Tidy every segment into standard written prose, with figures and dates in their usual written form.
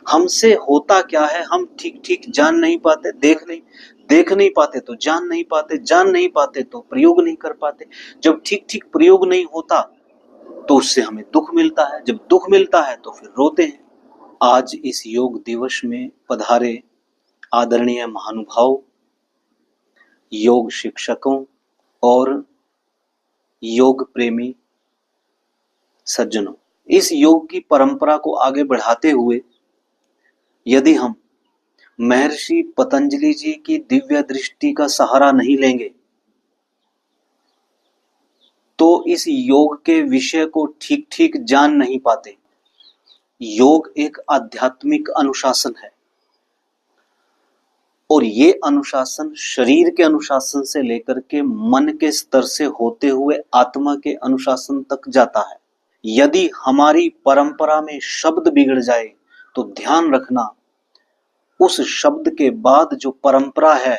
हमसे होता क्या है हम ठीक ठीक जान नहीं पाते, देख नहीं पाते तो जान नहीं पाते, जान नहीं पाते तो प्रयोग नहीं कर पाते। जब ठीक ठीक प्रयोग नहीं होता तो उससे हमें दुख मिलता है, जब दुख मिलता है तो फिर रोते हैं। आज इस योग दिवस में पधारे आदरणीय महानुभाव, योग शिक्षकों और योग प्रेमी सज्जनों, इस योग की परंपरा को आगे बढ़ाते हुए यदि हम महर्षि पतंजलि जी की दिव्य दृष्टि का सहारा नहीं लेंगे तो इस योग के विषय को ठीक ठीक जान नहीं पाते। योग एक आध्यात्मिक अनुशासन है और ये अनुशासन शरीर के अनुशासन से लेकर के मन के स्तर से होते हुए आत्मा के अनुशासन तक जाता है। यदि हमारी परंपरा में शब्द बिगड़ जाए तो ध्यान रखना, उस शब्द के बाद जो परंपरा है,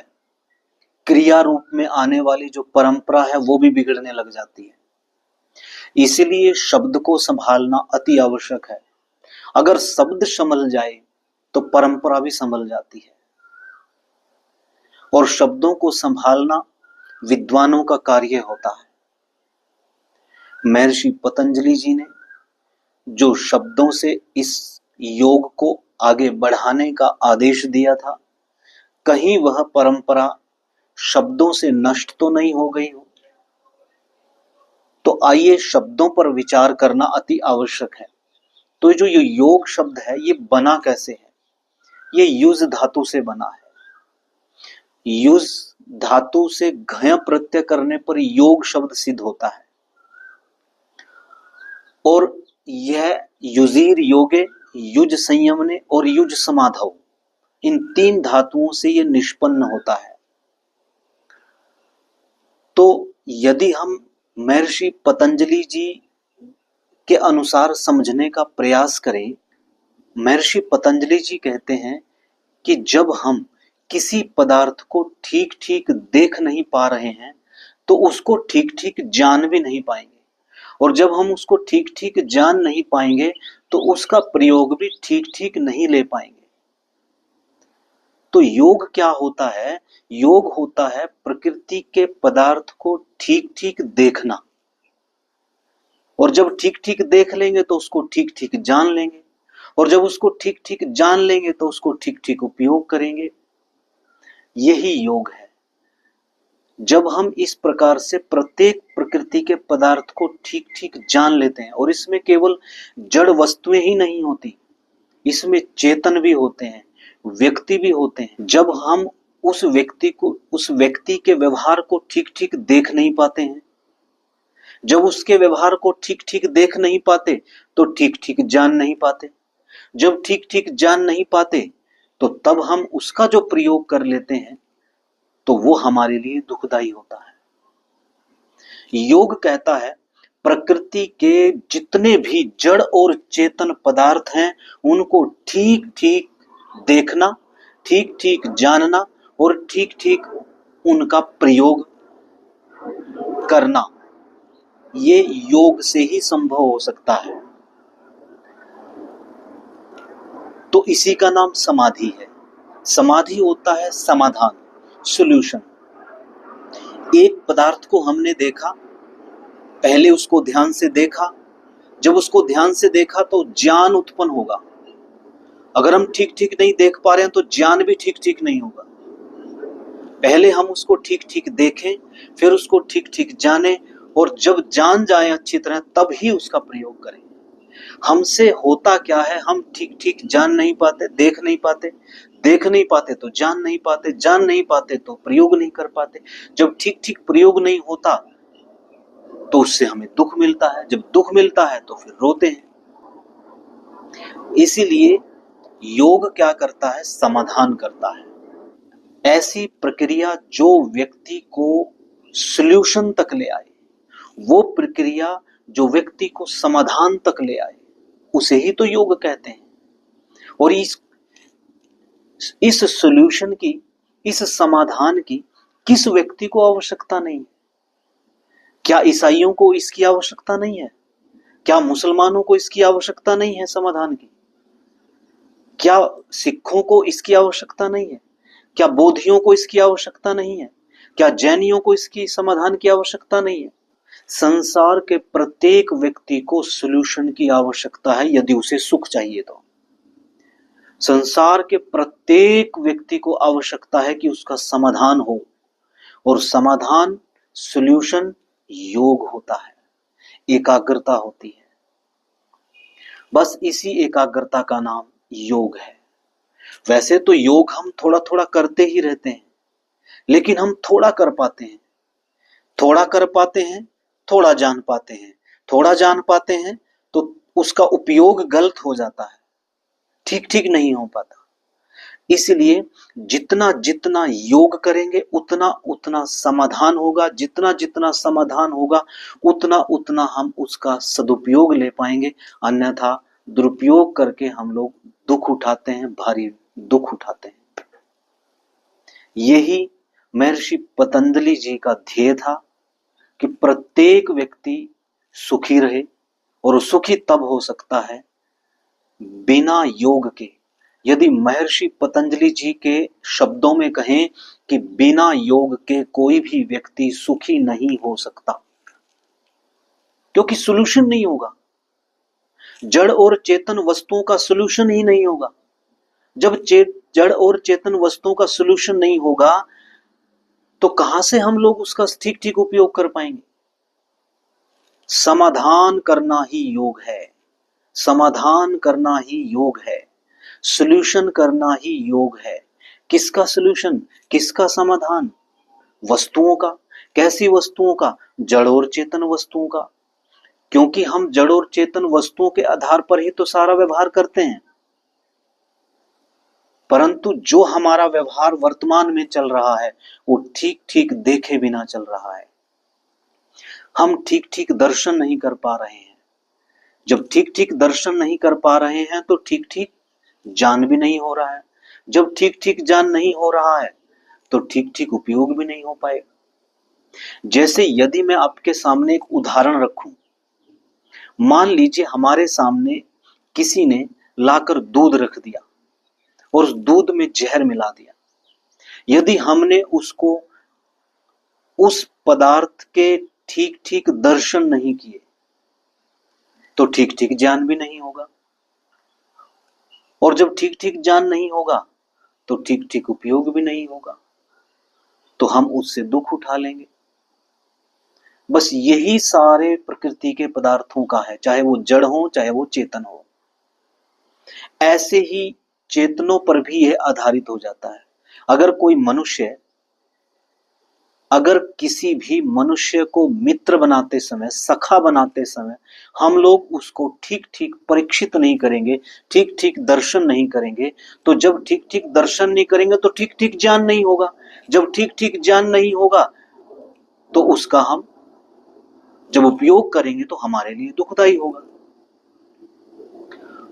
क्रिया रूप में आने वाली जो परंपरा है, वो भी बिगड़ने लग जाती है। इसलिए शब्द को संभालना अति आवश्यक है। अगर शब्द संभल जाए तो परंपरा भी संभल जाती है और शब्दों को संभालना विद्वानों का कार्य होता है। महर्षि पतंजलि जी ने जो शब्दों से इस योग को आगे बढ़ाने का आदेश दिया था, कहीं वह परंपरा शब्दों से नष्ट तो नहीं हो गई हो। तो आइए शब्दों पर विचार करना अति आवश्यक है। तो जो ये योग शब्द है ये बना कैसे है? ये युज धातु से बना है। युज धातु से घय प्रत्यय करने पर योग शब्द सिद्ध होता है और यह युजीर योगे, युज संयमने और युज समाधौ, इन तीन धातुओं से यह निष्पन्न होता है। तो यदि हम महर्षि पतंजलि जी के अनुसार समझने का प्रयास करें, महर्षि पतंजलि जी कहते हैं कि जब हम किसी पदार्थ को ठीक ठीक देख नहीं पा रहे हैं तो उसको ठीक ठीक जान भी नहीं पाएंगे, और जब हम उसको ठीक ठीक जान नहीं पाएंगे तो उसका प्रयोग भी ठीक ठीक नहीं ले पाएंगे। तो योग क्या होता है? योग होता है प्रकृति के पदार्थ को ठीक ठीक देखना, और जब ठीक ठीक देख लेंगे तो उसको ठीक ठीक जान लेंगे, और जब उसको ठीक ठीक जान लेंगे तो उसको ठीक ठीक उपयोग करेंगे। यही योग है। जब हम इस प्रकार से प्रत्येक प्रकृति के पदार्थ को ठीक ठीक जान लेते हैं, और इसमें केवल जड़ वस्तुएं ही नहीं होती, इसमें चेतन भी होते हैं, व्यक्ति भी होते हैं। जब हम उस व्यक्ति के व्यवहार को ठीक ठीक देख नहीं पाते हैं, जब उसके व्यवहार को ठीक ठीक देख नहीं पाते तो ठीक ठीक जान नहीं पाते। जब ठीक ठीक जान नहीं पाते तो तब हम उसका जो प्रयोग कर लेते हैं तो वो हमारे लिए दुखदाई होता है। योग कहता है प्रकृति के जितने भी जड़ और चेतन पदार्थ हैं उनको ठीक ठीक देखना, ठीक ठीक जानना और ठीक ठीक उनका प्रयोग करना, ये योग से ही संभव हो सकता है। तो इसी का नाम समाधि है। समाधि होता है समाधान, सॉल्यूशन। एक पदार्थ को हमने देखा, पहले उसको ध्यान से देखा, जब उसको ध्यान से देखा तो ज्ञान उत्पन्न होगा। अगर हम ठीक ठीक नहीं देख पा रहे हैं तो ज्ञान भी ठीक ठीक नहीं होगा। पहले हम उसको ठीक ठीक देखें, फिर उसको ठीक ठीक जाने, और जब जान जाए अच्छी तरह तब ही उसका प्रयोग करें। हमसे होता क्या है हम ठीक ठीक जान नहीं पाते, देख नहीं पाते तो जान नहीं पाते, जान नहीं पाते तो प्रयोग नहीं कर पाते। जब ठीक ठीक प्रयोग नहीं होता तो उससे हमें दुख मिलता है, जब दुख मिलता है तो फिर रोते हैं। इसीलिए योग क्या करता है? समाधान करता है। ऐसी प्रक्रिया जो व्यक्ति को सॉल्यूशन तक ले आए, वो प्रक्रिया जो व्यक्ति को समाधान तक ले आए, उसे ही तो योग कहते हैं। और इस सॉल्यूशन की, इस समाधान की किस व्यक्ति को आवश्यकता नहीं है? क्या ईसाइयों को इसकी आवश्यकता नहीं है? क्या मुसलमानों को इसकी आवश्यकता नहीं है समाधान की? क्या सिखों को इसकी आवश्यकता नहीं है? क्या बौद्धियों को इसकी आवश्यकता नहीं है? क्या जैनियों को इसकी समाधान की आवश्यकता नहीं है? संसार के प्रत्येक व्यक्ति को सॉल्यूशन की आवश्यकता है, यदि उसे सुख चाहिए तो। संसार के प्रत्येक व्यक्ति को आवश्यकता है कि उसका समाधान हो, और समाधान, सॉल्यूशन योग होता है, एकाग्रता होती है। बस इसी एकाग्रता का नाम योग है। वैसे तो योग हम थोड़ा थोड़ा करते ही रहते हैं, लेकिन हम थोड़ा कर पाते हैं, थोड़ा कर पाते हैं, थोड़ा जान पाते हैं, थोड़ा जान पाते हैं तो उसका उपयोग गलत हो जाता है, ठीक ठीक नहीं हो पाता। इसलिए जितना जितना योग करेंगे उतना उतना समाधान होगा, जितना जितना समाधान होगा उतना उतना हम उसका सदुपयोग ले पाएंगे। अन्यथा दुरुपयोग करके हम लोग दुख उठाते हैं, भारी दुख उठाते हैं। यही महर्षि पतंजलि जी का ध्येय था कि प्रत्येक व्यक्ति सुखी रहे, और सुखी तब हो सकता है बिना योग के। यदि महर्षि पतंजलि जी के शब्दों में कहें कि बिना योग के कोई भी व्यक्ति सुखी नहीं हो सकता, क्योंकि सॉल्यूशन नहीं होगा। जड़ और चेतन वस्तुओं का सॉल्यूशन ही नहीं होगा। जब जड़ और चेतन वस्तुओं का सॉल्यूशन नहीं होगा तो कहां से हम लोग उसका ठीक ठीक उपयोग कर पाएंगे? समाधान करना ही योग है, समाधान करना ही योग है, सॉल्यूशन करना ही योग है। किसका सॉल्यूशन, किसका समाधान? वस्तुओं का। कैसी वस्तुओं का? जड़ और चेतन वस्तुओं का। क्योंकि हम जड़ और चेतन वस्तुओं के आधार पर ही तो सारा व्यवहार करते हैं। परंतु जो हमारा व्यवहार वर्तमान में चल रहा है वो ठीक ठीक देखे बिना चल रहा है। हम ठीक ठीक दर्शन नहीं कर पा रहे हैं। जब ठीक ठीक दर्शन नहीं कर पा रहे हैं तो ठीक ठीक ज्ञान भी नहीं हो रहा है। जब ठीक ठीक ज्ञान नहीं हो रहा है तो ठीक ठीक उपयोग भी नहीं हो पाएगा। जैसे यदि मैं आपके सामने एक उदाहरण रखूं, मान लीजिए हमारे सामने किसी ने लाकर दूध रख दिया और उस दूध में जहर मिला दिया। यदि हमने उसको उस पदार्थ के ठीक ठीक दर्शन नहीं किए तो ठीक ठीक ज्ञान भी नहीं होगा, और जब ठीक ठीक ज्ञान नहीं होगा तो ठीक ठीक उपयोग भी नहीं होगा, तो हम उससे दुख उठा लेंगे। बस यही सारे प्रकृति के पदार्थों का है, चाहे वो जड़ हो चाहे वो चेतन हो। ऐसे ही चेतनों पर भी यह आधारित हो जाता है। अगर कोई मनुष्य, अगर किसी भी मनुष्य को मित्र बनाते समय, सखा बनाते समय हम लोग उसको ठीक ठीक परीक्षित नहीं करेंगे, ठीक ठीक दर्शन नहीं करेंगे, तो जब ठीक ठीक दर्शन नहीं करेंगे तो ठीक ठीक ज्ञान नहीं होगा। जब ठीक ठीक ज्ञान नहीं होगा तो उसका हम जब उपयोग करेंगे तो हमारे लिए दुखदाई होगा।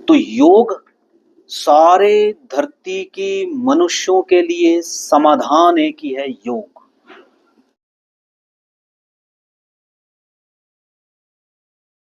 तो योग सारे धरती की मनुष्यों के लिए समाधान एक ही है, योग।